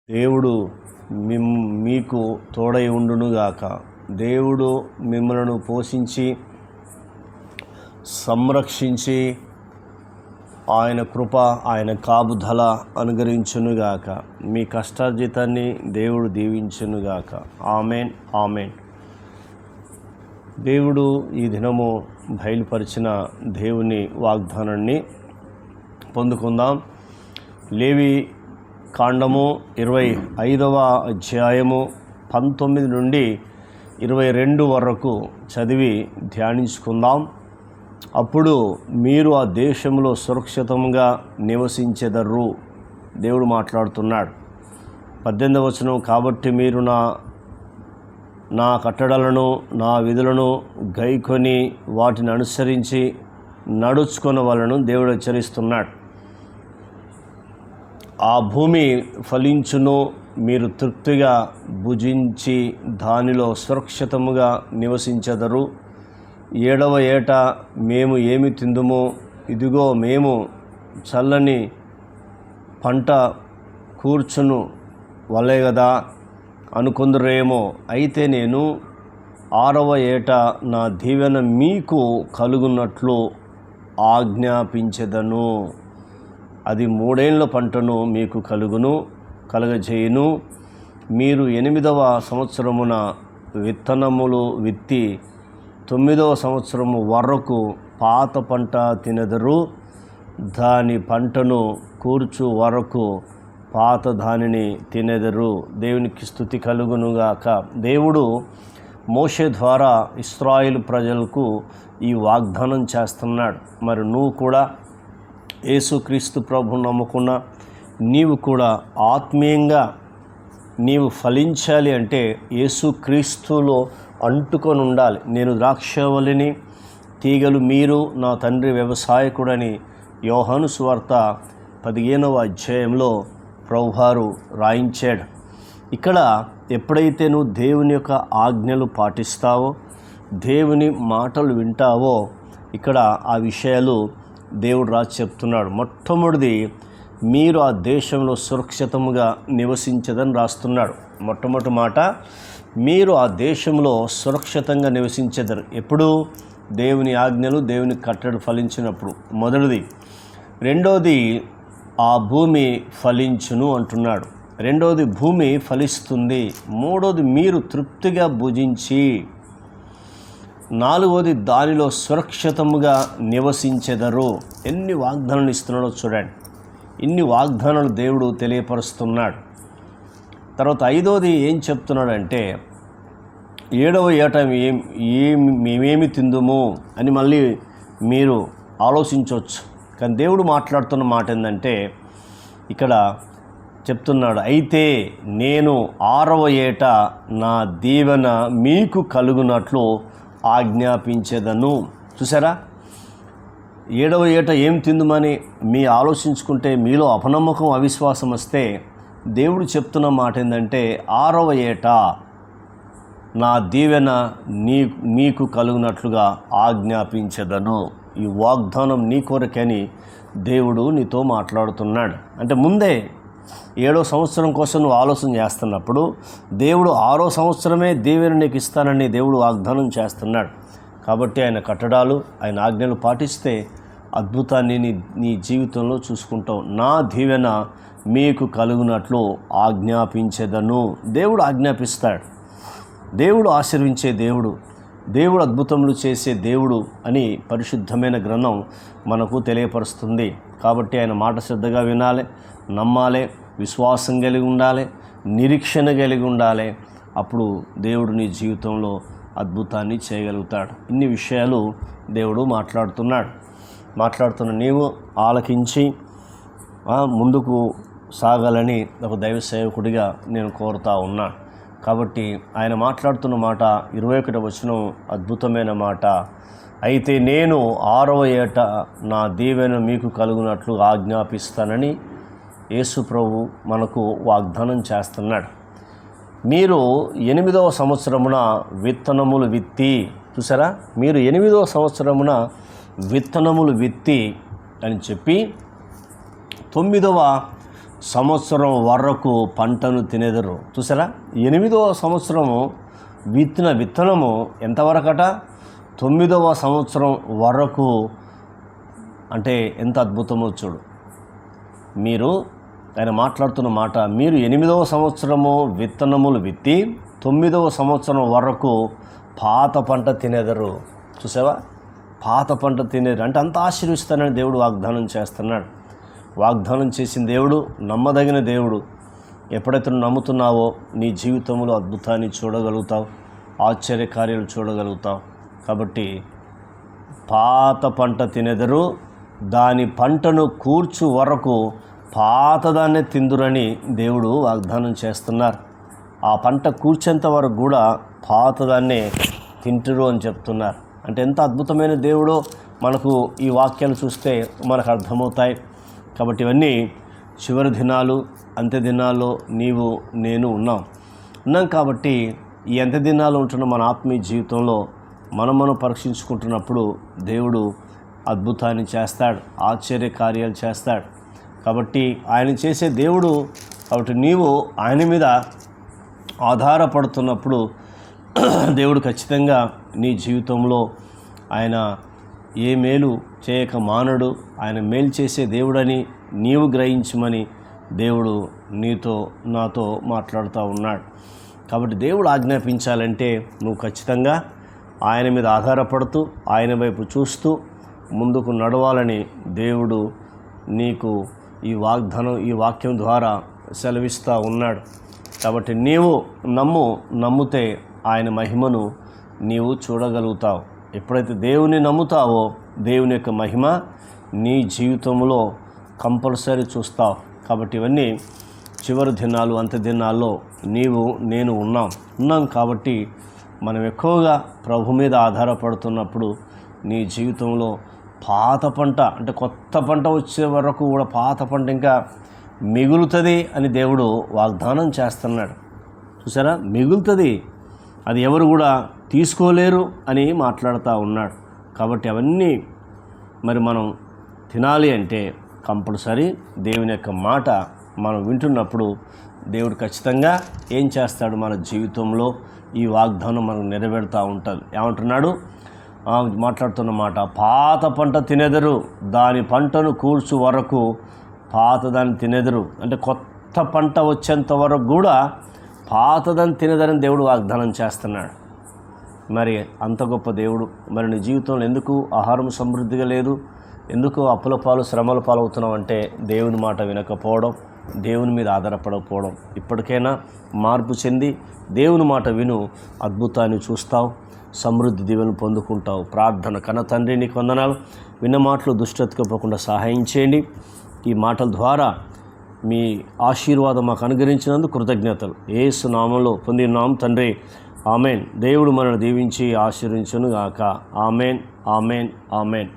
దేవుడు మీకు తోడై ఉండునుగాక. దేవుడు మిమ్మలను పోషించి సంరక్షించి ఆయన కృప, ఆయన కాపుదల అనుగ్రహించునుగాక. మీ కష్టార్జితాన్ని దేవుడు దీవించునుగాక. Amen, amen. దేవుడు ఈ దినము బయలుపరిచిన దేవుని వాగ్దానాన్ని పొందుకుందాం. లేవి కాండము 25వ అధ్యాయము 19 నుండి 22 వరకు చదివి ధ్యానించుకుందాం. అప్పుడు మీరు ఆ దేశంలో సురక్షితంగా నివసించెదరు. దేవుడు మాట్లాడుతున్నాడు. 18వ వచనం, కాబట్టి మీరు నా కట్టడలను నా విధులను గైకొని వాటిని అనుసరించి నడుచుకొనవలెను దేవుడు హెచ్చరిస్తున్నాడు. ఆ భూమి ఫలించును, మీరు తృప్తిగా భుజించి దానిలో సురక్షితముగా నివసించెదరు. 7వ ఏట మేము ఏమి తిందుమో, ఇదిగో మేము చల్లని పంట కూర్చును వలే కదా అనుకుందరేమో. అయితే నేను 6వ ఏట నా దీవెన మీకు కలుగునట్లు ఆజ్ఞాపించెదను. అది 3 ఏళ్ల పంటను మీకు కలుగజేయును. మీరు 8వ సంవత్సరమున విత్తనములు విత్తి 9వ సంవత్సరము వరకు పాత పంట తినెదరు. దాని పంటను కూర్చు వరకు పాత దానిని తినెదరు. దేవునికి స్తుతి కలుగునుగాక. దేవుడు మోషే ద్వారా ఇశ్రాయేలు ప్రజలకు ఈ వాగ్దానం చేస్తున్నాడు. మరి నువ్వు కూడా యేసుక్రీస్తు ప్రభువును నమ్ముకున్న నీవు కూడా ఆత్మీయంగా నీవు ఫలించాలి అంటే యేసుక్రీస్తులో అంటుకొని ఉండాలి. నేను ద్రాక్షవల్లిని, తీగలు మీరు, నా తండ్రి వ్యవసాయకుడని యోహాను సువార్త 15వ అధ్యాయంలో ప్రభువారు రాయించాడు. ఇక్కడ ఎప్పుడైతే నువ్వు దేవుని యొక్క ఆజ్ఞలు పాటిస్తావో, దేవుని మాటలు వింటావో, ఇక్కడ ఆ విషయాలు దేవుడు రాసి చెప్తున్నాడు. మొట్టమొదటిది, మీరు ఆ దేశంలో సురక్షితముగా నివసించదని రాస్తున్నాడు. మొట్టమొదటి మాట, మీరు ఆ దేశంలో సురక్షితంగా నివసించెదరు. ఎప్పుడు? దేవుని ఆజ్ఞలు, దేవుని కట్టడి ఫలించినప్పుడు మొదటిది. రెండోది, ఆ భూమి ఫలించును అంటున్నాడు. రెండోది, భూమి ఫలిస్తుంది. మూడోది, మీరు తృప్తిగా భుజించి. నాలుగోది, దానిలో సురక్షితముగా నివసించెదరు. ఎన్ని వాగ్దానాలు ఇస్తున్నాడో చూడండి. ఇన్ని వాగ్దానాలు దేవుడు తెలియపరుస్తున్నాడు. తర్వాత ఐదోది ఏం చెప్తున్నాడంటే, 7వ ఏట మేమేమి తిందుము అని మళ్ళీ మీరు ఆలోచించవచ్చు. కానీ దేవుడు మాట్లాడుతున్న మాట ఏంటంటే, ఇక్కడ చెప్తున్నాడు, అయితే నేను 6వ ఏట నా దీవెన మీకు కలుగునట్లు ఆజ్ఞాపించేదను. చూసారా? 7వ ఏట ఏం తిందుమని మీ ఆలోచించుకుంటే మీలో అపనమ్మకం, అవిశ్వాసం వస్తే దేవుడు చెప్తున్న మాట ఏంటంటే, 6వ ఏట నా దీవెన మీకు కలుగునట్లుగా ఆజ్ఞాపించెదను. ఈ వాగ్దానం నీ కొరకని దేవుడు నీతో మాట్లాడుతున్నాడు. అంటే ముందే 7వ సంవత్సరం కోసం నువ్వు ఆలోచన చేస్తున్నప్పుడు దేవుడు 6వ సంవత్సరమే దీవెన నీకు ఇస్తానని దేవుడు వాగ్దానం చేస్తున్నాడు. కాబట్టి ఆయన కట్టడాలు, ఆయన ఆజ్ఞలు పాటిస్తే అద్భుతాన్ని నీ జీవితంలో చూసుకుంటావు. నా దీవెన మీకు కలుగునట్లు ఆజ్ఞాపించెదను. దేవుడు ఆజ్ఞాపిస్తాడు. దేవుడు ఆశీర్వించే దేవుడు, దేవుడు అద్భుతములు చేసే దేవుడు అని పరిశుద్ధమైన గ్రంథం మనకు తెలియపరుస్తుంది. కాబట్టి ఆయన మాట శ్రద్ధగా వినాలి, నమ్మాలి, విశ్వాసం కలిగి ఉండాలి, నిరీక్షణ కలిగి ఉండాలి. అప్పుడు దేవుడు నీ జీవితంలో అద్భుతాన్ని చేయగలుగుతాడు. ఇన్ని విషయాలు దేవుడు మాట్లాడుతున్న నీవు ఆలకించి ముందుకు సాగాలని ఒక దైవ సేవకుడిగా నేను కోరుతా ఉన్నా. కాబట్టి ఆయన మాట్లాడుతున్న మాట 21వ వచనం అద్భుతమైన మాట. అయితే నేను 6వ ఏట నా దీవెన మీకు కలుగునట్లు ఆజ్ఞాపిస్తానని యేసు ప్రభు మనకు వాగ్దానం చేస్తున్నాడు. మీరు 8వ సంవత్సరమున విత్తనములు విత్తి. చూసారా? మీరు 8వ సంవత్సరమున విత్తనములు విత్తి అని చెప్పి 9వ సంవత్సరం వరకు పంటను తినేదరు. చూసారా, 8వ సంవత్సరము విత్తిన విత్తనము ఎంతవరకట? 9వ సంవత్సరం వరకు. అంటే ఎంత అద్భుతమో చూడు. ఆయన మాట్లాడుతున్న మాట, మీరు 8వ సంవత్సరము విత్తనములు విత్తి 9వ సంవత్సరం వరకు పాత పంట తినేదరు. చూసావా, పాత పంట తినేది అంటే అంత ఆశీర్విస్తానని దేవుడు వాగ్దానం చేస్తున్నాడు. వాగ్దానం చేసిన దేవుడు నమ్మదగిన దేవుడు. ఎప్పుడైతే నువ్వు నమ్ముతున్నావో నీ జీవితంలో అద్భుతాన్ని చూడగలుగుతావు, ఆశ్చర్యకార్యాలు చూడగలుగుతావు. కాబట్టి పాత పంట తినెదరు, దాని పంటను కూర్చు వరకు పాతదాన్నే తిందురని దేవుడు వాగ్దానం చేస్తున్నారు. ఆ పంట కూర్చేంత వరకు కూడా పాతదాన్నే తింటురు అని చెప్తున్నారు. అంటే ఎంత అద్భుతమైన దేవుడో మనకు ఈ వాక్యాలు చూస్తే మనకు అర్థమవుతాయి. కాబట్టి ఇవన్నీ చివరి దినాలు, అంత్య దినాల్లో నీవు నేను ఉన్నాం కాబట్టి ఈ అంత్య దినాలు ఉంటున్న మన ఆత్మీయ జీవితంలో మనం పరీక్షించుకుంటున్నప్పుడు దేవుడు అద్భుతాన్ని చేస్తాడు, ఆశ్చర్య కార్యాలు చేస్తాడు. కాబట్టి ఆయన చేసే దేవుడు. కాబట్టి నీవు ఆయన మీద ఆధారపడుతున్నప్పుడు దేవుడు ఖచ్చితంగా నీ జీవితంలో ఆయన ఏ మేలు చేయక మానడు. ఆయన మేలు చేసే దేవుడని నీవు గ్రహించమని దేవుడు నీతో నాతో మాట్లాడుతూ ఉన్నాడు. కాబట్టి దేవుడు ఆజ్ఞాపించాలంటే నువ్వు ఖచ్చితంగా ఆయన మీద ఆధారపడుతూ ఆయన వైపు చూస్తూ ముందుకు నడవాలని దేవుడు నీకు ఈ వాక్యం ద్వారా సెలవిస్తూ ఉన్నాడు. కాబట్టి నీవు నమ్మితే ఆయన మహిమను నీవు చూడగలుగుతావు. ఎప్పుడైతే దేవుని నమ్ముతావో దేవుని యొక్క మహిమ నీ జీవితంలో కంపల్సరీ చూస్తావు. కాబట్టి ఇవన్నీ చివరి దినాలు, అంత్య దినాల్లో నేను ఉన్నాం కాబట్టి మనం ఎక్కువగా ప్రభు మీద ఆధారపడుతున్నప్పుడు నీ జీవితంలో పాత పంట అంటే కొత్త పంట వచ్చే వరకు కూడా పాత పంట ఇంకా మిగులుతుంది అని దేవుడు వాగ్దానం చేస్తున్నాడు. చూసారా, మిగులుతుంది, అది ఎవరు కూడా తీసుకోలేరు అని మాట్లాడుతూ ఉన్నాడు. కాబట్టి అవన్నీ మరి మనం తినాలి అంటే కంపల్సరీ దేవుని యొక్క మాట మనం వింటున్నప్పుడు దేవుడు ఖచ్చితంగా ఏం చేస్తాడు, మన జీవితంలో ఈ వాగ్దానం మనకు నెరవేరుతూ ఉంటుంది. ఏమంటున్నాడు, మాట్లాడుతున్న మాట, పాత పంట తినెదరు, దాని పంటను కూర్చు వరకు పాతదాన్ని తినెదరు. అంటే కొత్త పంట వచ్చేంత వరకు కూడా పాతదాన్ని తినెదరని దేవుడు వాగ్దానం చేస్తున్నాడు. మరి అంత గొప్ప దేవుడు. మరి నీ జీవితంలో ఎందుకు ఆహారం సమృద్ధిగా లేదు, ఎందుకు అప్పుల పాలు శ్రమల పాలు అవుతున్నావు అంటే దేవుని మాట వినకపోవడం, దేవుని మీద ఆధారపడకపోవడం. ఇప్పటికైనా మార్పు చెంది దేవుని మాట విను, అద్భుతాన్ని చూస్తావు, సమృద్ధి దీవెనలు పొందుకుంటావు. ప్రార్థన. కన్న తండ్రి, నీకు వందనాలు. విన్న మాటలు దుష్టతకపోకుండా సహాయం చేయండి. ఈ మాటల ద్వారా మీ ఆశీర్వాదం మాకు అనుగ్రహించినందుకు కృతజ్ఞతలు. యేసు నామంలో పొందినాం తండ్రి, ఆమెన్. దేవుడు మనల్ని దీవించి ఆశీర్వించును గాక. Amen, amen, amen.